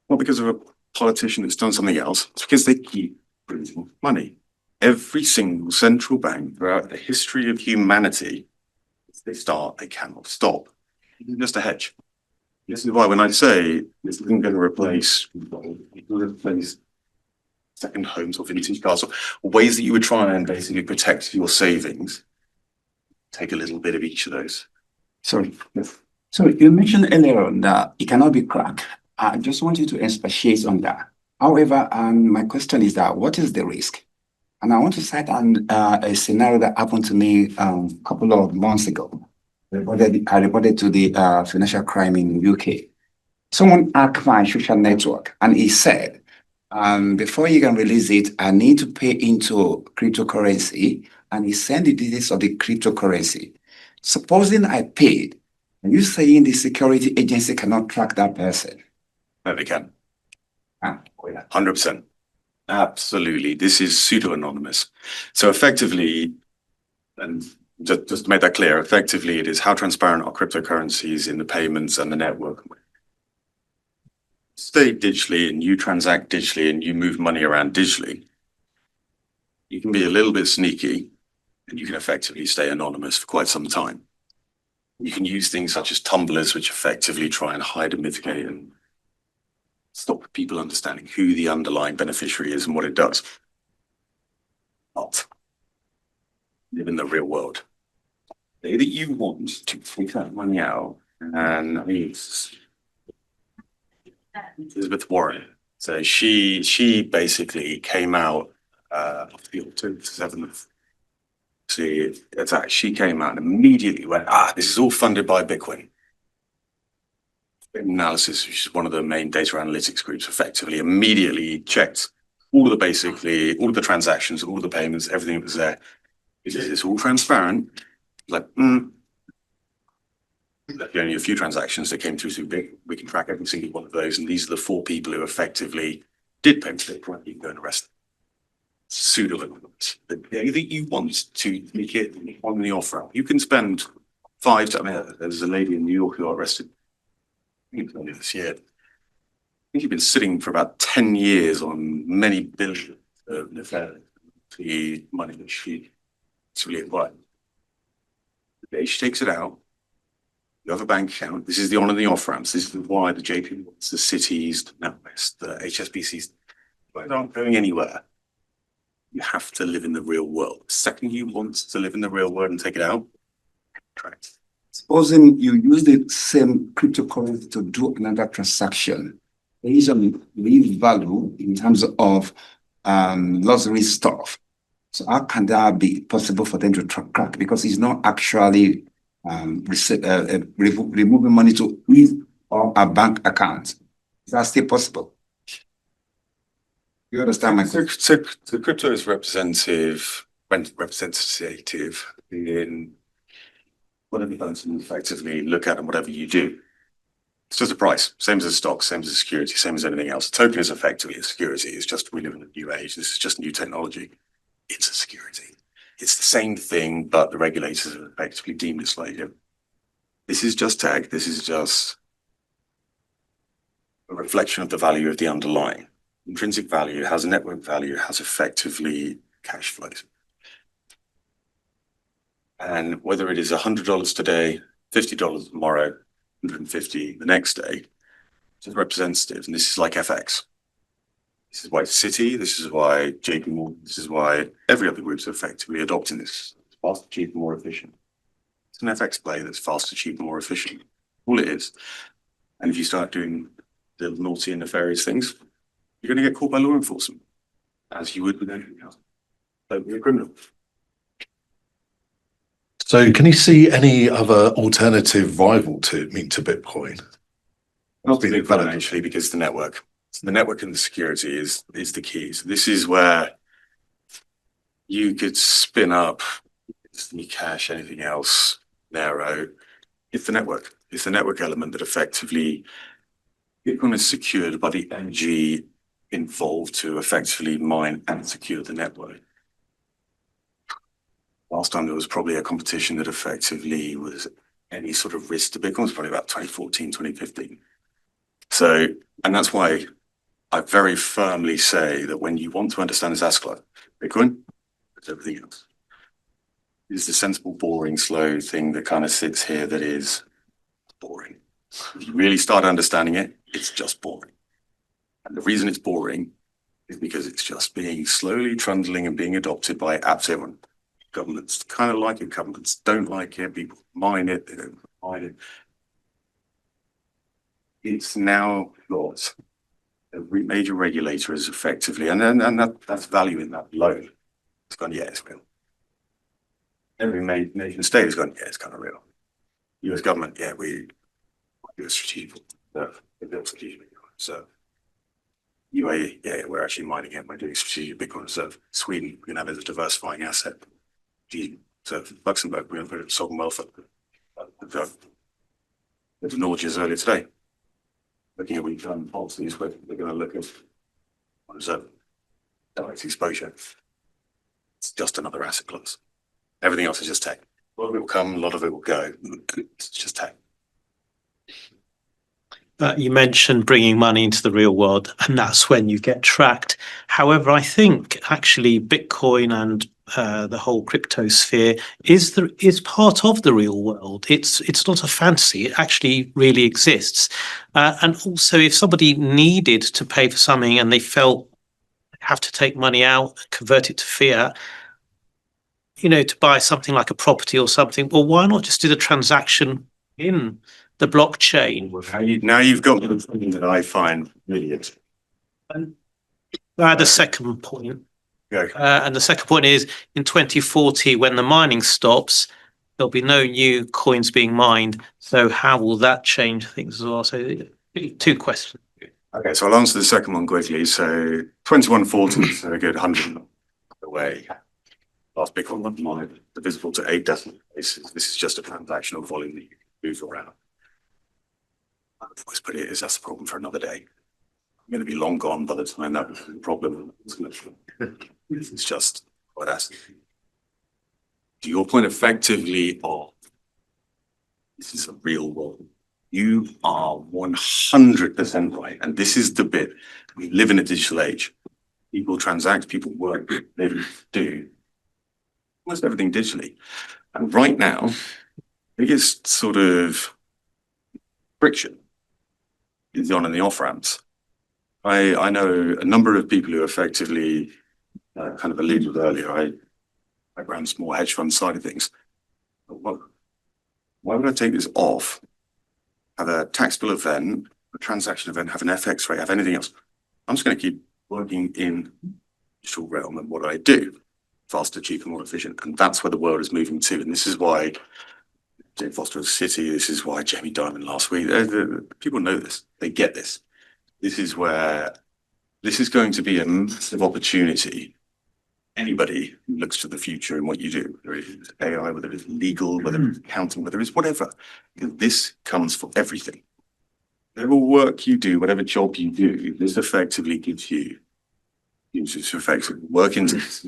not because of a politician that's done something else. It's because they keep printing money. Every single central bank throughout the history of humanity, they start, they cannot stop. It's just a hedge. This is why when I say this isn't going to replace second homes or vintage cars, or ways that you would try and basically protect your savings, take a little bit of each of those. Sorry. So you mentioned earlier on that it cannot be cracked. I just want you to expatiate on that. However, my question is that what is the risk? And I want to cite a scenario that happened to me a couple of months ago. I reported to the financial crime in UK. Someone hacked my social network and he said, before you can release it, I need to pay into cryptocurrency, and he sent the details of the cryptocurrency. Supposing I paid, are you saying the security agency cannot track that person? No, they can. 100%. Absolutely. This is pseudo-anonymous. So effectively, and just to make that clear, effectively it is how transparent are cryptocurrencies in the payments and the network. Stay digitally and you transact digitally and you move money around digitally. You can be a little bit sneaky and you can effectively stay anonymous for quite some time. You can use things such as tumblers, which effectively try and hide and mitigate and stop people understanding who the underlying beneficiary is and what it does. Not live in the real world. The day that you want to take that money out, and I mean, Elizabeth Warren. So she basically came out after the October 7th attack. She came out and immediately went, this is all funded by Bitcoin. Analysis, which is one of the main data analytics groups, effectively immediately checked all of the transactions, all of the payments, everything that was there. It's all transparent. Like, only a few transactions that came through Big. We can track every single one of those, and these are the 4 people who effectively did pay Bitcoin. You can go and arrest them. Pseudo-anonymous. The day that you want to make it on the off ramp, you can spend 5 to. I mean, there's a lady in New York who got arrested. I think it was only this year. I think she'd been sitting for about 10 years on many billions of the money that she actually acquired. The day she takes it out, you have a bank account. This is the on and the off ramps. This is why the JP, the cities, the NatWest, the HSBCs, aren't going anywhere. You have to live in the real world. The second you want to live in the real world and take it out, correct. Supposing you use the same cryptocurrency to do another transaction, there is a real value in terms of luxury stuff. So how can that be possible for them to track? Because it's not actually removing money to his or a bank account. Is that still possible? You understand my question? So crypto is representative in whatever function effectively look at and whatever you do. It's just a price, same as a stock, same as a security, same as anything else. A token is effectively a security. It's just we live in a new age. This is just new technology. It's a security. It's the same thing, but the regulators have effectively deemed it slightly different. This is just tech. This is just a reflection of the value of the underlying. Intrinsic value has a network value, has effectively cash flows. And whether it is $100 today, $50 tomorrow, $150 the next day, it's representative. And this is like FX. This is why Citi, this is why JP Morgan, this is why every other group's effectively adopting this. It's faster, cheaper, more efficient. It's an FX play that's faster, cheaper, more efficient. All it is. And if you start doing the naughty and nefarious things, you're going to get caught by law enforcement, as you would with anything else. Don't be a criminal. So can you see any other alternative rival to Bitcoin? Not the big financially, because the network. So the network and the security is the key. So this is where you could spin up cash, anything else, narrow. It's the network. It's the network element that effectively Bitcoin is secured by the energy involved to effectively mine and secure the network. Last time there was probably a competition that effectively was any sort of risk to Bitcoin was probably about 2014, 2015. So, and that's why I very firmly say that when you want to understand this asset class, Bitcoin, it's everything else. It's the sensible, boring, slow thing that kind of sits here that is boring. If you really start understanding it, it's just boring. And the reason it's boring is because it's just being slowly trundling and being adopted by absolutely everyone. Governments kind of like it, governments don't like it, people mine it, they don't mine it. It's now got every major regulator is effectively, and that's valuing that loan. It's gone, yeah, it's real. Every major nation state has gone, yeah, it's kind of real. US government, yeah, we do a strategic reserve. We built strategic Bitcoin reserve. UAE, yeah, we're actually mining it. We're doing strategic Bitcoin reserve. Sweden, we're going to have it as a diversifying asset. So Luxembourg, we're going to put it in sovereign wealth. The Norges earlier today, looking at return policies, where they're going to look at reserve direct exposure. It's just another asset class. Everything else is just tech. A lot of it will come, a lot of it will go. It's just tech. You mentioned bringing money into the real world, and that's when you get tracked. However, I think actually Bitcoin and the whole crypto sphere is part of the real world. It's not a fantasy. It actually really exists. And also, if somebody needed to pay for something and they felt they have to take money out, convert it to fiat, to buy something like a property or something, well, why not just do the transaction in the blockchain? Now you've got the thing that I find brilliant. The second point. Yeah. And the second point is in 2040, when the mining stops, there'll be no new coins being mined. So how will that change things as well? So two questions. Okay, so I'll answer the second one quickly. So 2140 is a good 100 away. Last Bitcoin mined, divisible to 8 decimal places. This is just a transactional volume that you can move around. I've always put it as that's a problem for another day. I'm going to be long gone by the time that becomes a problem. It's just what that's. To your point, effectively, this is a real world. You are 100% right, and this is the bit. We live in a digital age. People transact, people work, they do almost everything digitally. And right now, biggest sort of friction is the on and the off ramps. I know a number of people who effectively kind of alluded earlier. I ran small hedge fund side of things. Why would I take this off? Have a taxable event, a transaction event, have an FX rate, have anything else? I'm just going to keep working in the digital realm, and what I do, faster, cheaper, more efficient, and that's where the world is moving to. And this is why Jane Foster's Citi. This is why Jamie Dimon last week. People know this. They get this. This is where this is going to be a massive opportunity. Anybody who looks to the future and what you do, whether it is AI, whether it is legal, whether it's accounting, whether it's whatever, because this comes for everything. Whatever work you do, whatever job you do, this effectively gives you effectively work into this.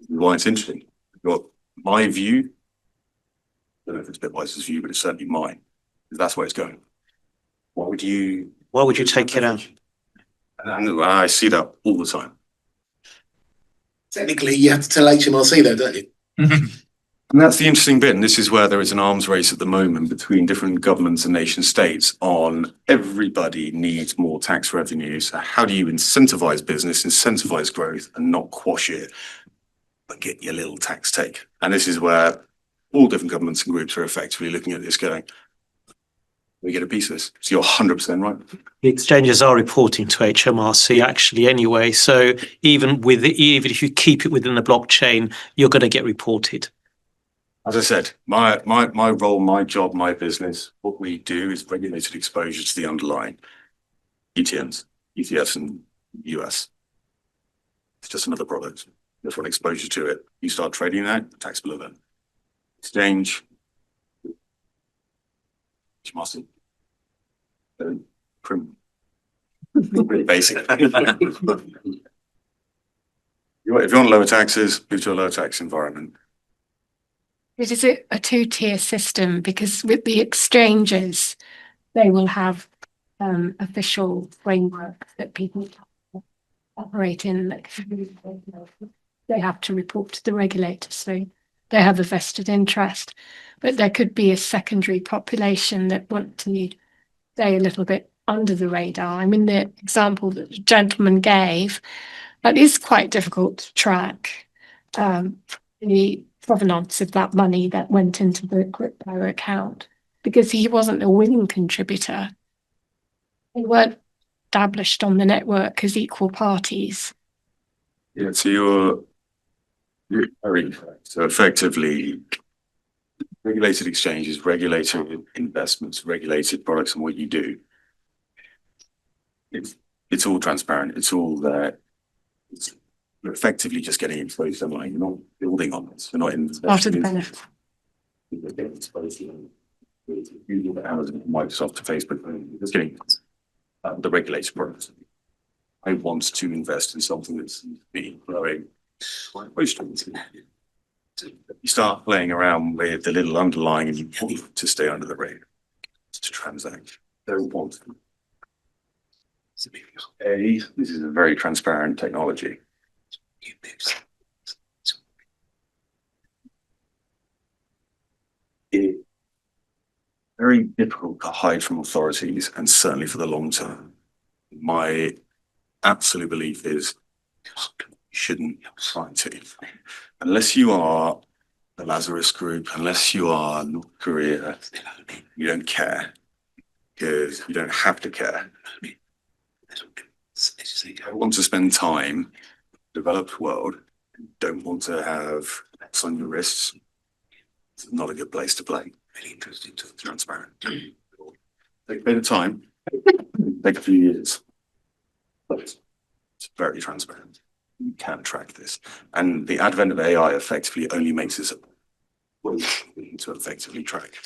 Why it's interesting. You've got my view. I don't know if it's Bitwise's view, but it's certainly mine. That's where it's going. Why would you take it out? And I see that all the time. Technically, you have to tell HMRC though, don't you? And that's the interesting bit. And this is where there is an arms race at the moment between different governments and nation states on everybody needs more tax revenues. So how do you incentivize business, incentivize growth, and not quash it, but get your little tax take? And this is where all different governments and groups are effectively looking at this going, we get a piece of this. So you're 100% right. The exchanges are reporting to HMRC actually anyway. So even if you keep it within the blockchain, you're going to get reported. As I said, my role, my job, my business, what we do is regulated exposure to the underlying ETNs, ETFs in the US. It's just another product. There's one exposure to it. You start trading that, tax below that. Exchange, massive. Pretty basic. If you want lower taxes, move to a low tax environment. It is a two-tier system because with the exchanges, they will have official framework that people operate in. They have to report to the regulator, so they have a vested interest. But there could be a secondary population that want to stay a little bit under the radar. I mean, the example that the gentleman gave, that is quite difficult to track. The provenance of that money that went into the crypto account because he wasn't a willing contributor. They weren't established on the network as equal parties. Yeah, so you're very correct. So effectively, regulated exchanges, regulated investments, regulated products, and what you do. It's all transparent. It's all there. You're effectively just getting exposed to money. You're not building on it. You're not in Part of the benefit. You're getting exposed to Google, to Amazon, Microsoft, to Facebook. You're just getting the regulated products. I want to invest in something that's been growing. You start playing around with the little underlying and you want to stay under the radar, to transact. Don't want to. This is a very transparent technology. It's very difficult to hide from authorities, and certainly for the long term. My absolute belief is you shouldn't try to. Unless you are the Lazarus Group, unless you are North Korea, you don't care. Because you don't have to care. I want to spend time in the developed world, don't want to have X on your wrists. It's not a good place to play. Really interesting to transparent. Take a bit of time, take a few years. But it's very transparent. You can track this. And the advent of AI effectively only makes this a way to effectively track.